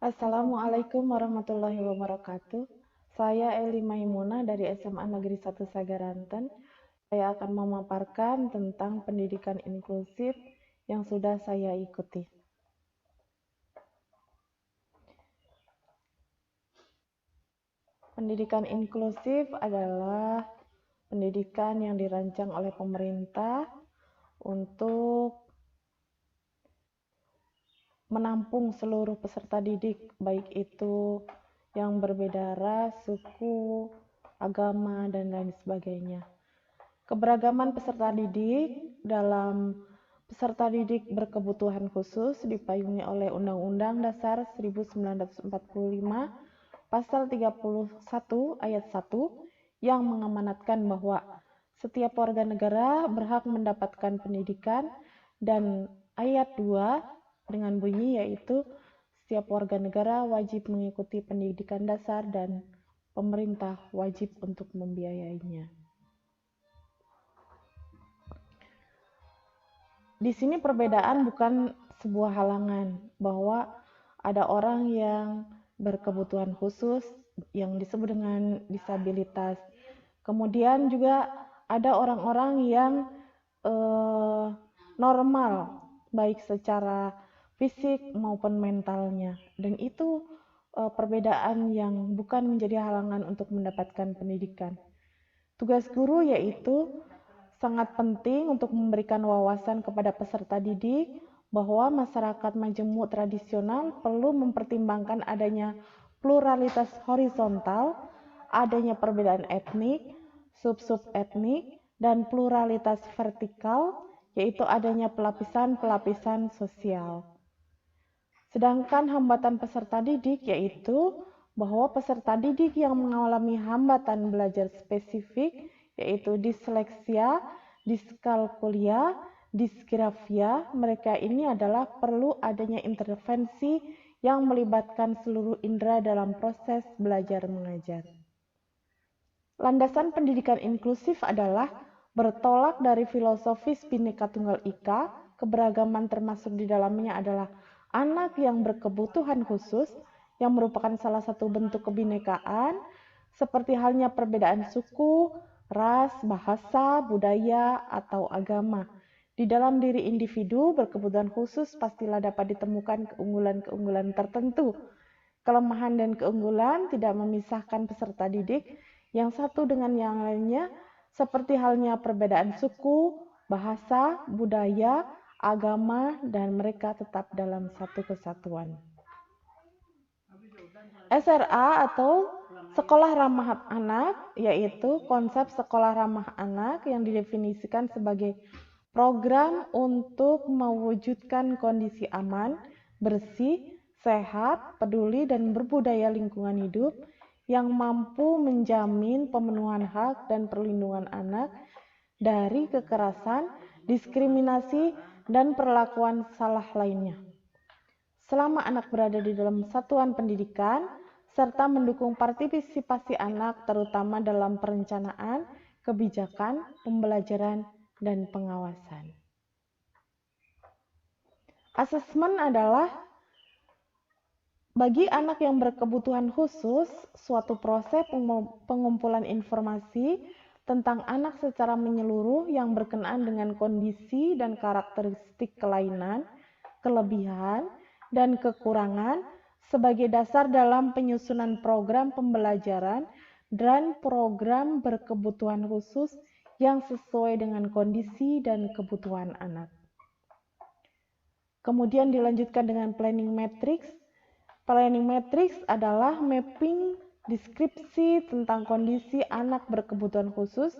Assalamualaikum warahmatullahi wabarakatuh. Saya Eli Maimunah dari SMA Negeri 1 Sagaranten. Saya akan memaparkan tentang pendidikan inklusif yang sudah saya ikuti. Pendidikan inklusif adalah pendidikan yang dirancang oleh pemerintah untuk menampung seluruh peserta didik, baik itu yang berbeda ras, suku, agama, dan lain sebagainya. Keberagaman peserta didik dalam peserta didik berkebutuhan khusus dipayungi oleh Undang-Undang Dasar 1945 Pasal 31 Ayat 1 yang mengamanatkan bahwa setiap warga negara berhak mendapatkan pendidikan, dan Ayat 2 dengan bunyi yaitu setiap warga negara wajib mengikuti pendidikan dasar dan pemerintah wajib untuk membiayainya. Di sini perbedaan bukan sebuah halangan bahwa ada orang yang berkebutuhan khusus yang disebut dengan disabilitas. Kemudian juga ada orang-orang yang normal, baik secara fisik maupun mentalnya. Dan itu perbedaan yang bukan menjadi halangan untuk mendapatkan pendidikan. Tugas guru yaitu sangat penting untuk memberikan wawasan kepada peserta didik bahwa masyarakat majemuk tradisional perlu mempertimbangkan adanya pluralitas horizontal, adanya perbedaan etnik, sub-sub etnik, dan pluralitas vertikal, yaitu adanya pelapisan-pelapisan sosial. Sedangkan hambatan peserta didik yaitu bahwa peserta didik yang mengalami hambatan belajar spesifik yaitu disleksia, diskalkulia, disgrafia, mereka ini adalah perlu adanya intervensi yang melibatkan seluruh indera dalam proses belajar mengajar. Landasan pendidikan inklusif adalah bertolak dari filosofis Bhinneka Tunggal Ika, keberagaman termasuk di dalamnya adalah anak yang berkebutuhan khusus yang merupakan salah satu bentuk kebinekaan, seperti halnya perbedaan suku, ras, bahasa, budaya, atau agama. Di dalam diri individu berkebutuhan khusus pastilah dapat ditemukan keunggulan-keunggulan tertentu. Kelemahan dan keunggulan tidak memisahkan peserta didik yang satu dengan yang lainnya, seperti halnya perbedaan suku, bahasa, budaya, agama, dan mereka tetap dalam satu kesatuan. SRA atau Sekolah Ramah Anak, yaitu konsep sekolah ramah anak yang didefinisikan sebagai program untuk mewujudkan kondisi aman, bersih, sehat, peduli, dan berbudaya lingkungan hidup yang mampu menjamin pemenuhan hak dan perlindungan anak dari kekerasan, diskriminasi, dan perlakuan salah lainnya. Selama anak berada di dalam satuan pendidikan, serta mendukung partisipasi anak terutama dalam perencanaan, kebijakan, pembelajaran, dan pengawasan. Asesmen adalah bagi anak yang berkebutuhan khusus, suatu proses pengumpulan informasi tentang anak secara menyeluruh yang berkenaan dengan kondisi dan karakteristik kelainan, kelebihan, dan kekurangan sebagai dasar dalam penyusunan program pembelajaran dan program berkebutuhan khusus yang sesuai dengan kondisi dan kebutuhan anak. Kemudian dilanjutkan dengan planning matrix. Planning matrix adalah mapping deskripsi tentang kondisi anak berkebutuhan khusus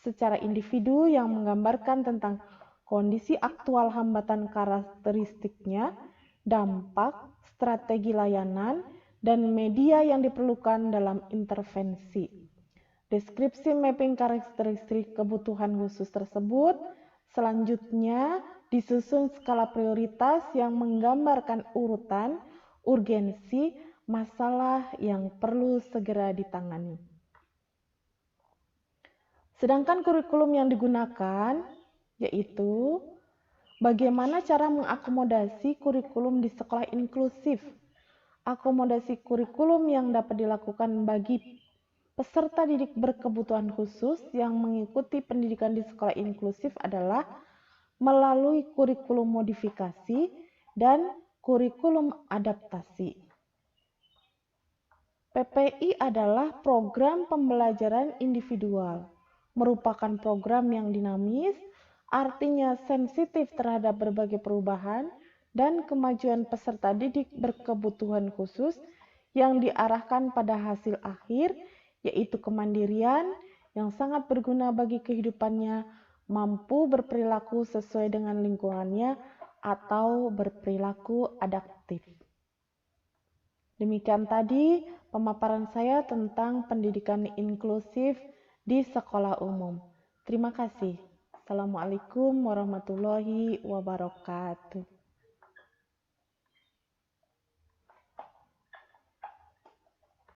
secara individu yang menggambarkan tentang kondisi aktual, hambatan karakteristiknya, dampak, strategi layanan, dan media yang diperlukan dalam intervensi. Deskripsi mapping karakteristik kebutuhan khusus tersebut selanjutnya disusun skala prioritas yang menggambarkan urutan, urgensi, masalah yang perlu segera ditangani. Sedangkan kurikulum yang digunakan yaitu bagaimana cara mengakomodasi kurikulum di sekolah inklusif Akomodasi kurikulum yang dapat dilakukan bagi peserta didik berkebutuhan khusus yang mengikuti pendidikan di sekolah inklusif adalah melalui kurikulum modifikasi dan kurikulum adaptasi. PPI adalah program pembelajaran individual, merupakan program yang dinamis, artinya sensitif terhadap berbagai perubahan dan kemajuan peserta didik berkebutuhan khusus yang diarahkan pada hasil akhir, yaitu kemandirian yang sangat berguna bagi kehidupannya, mampu berperilaku sesuai dengan lingkungannya, atau berperilaku adaptif. Demikian tadi pemaparan saya tentang pendidikan inklusif di sekolah umum. Terima kasih. Assalamualaikum warahmatullahi wabarakatuh.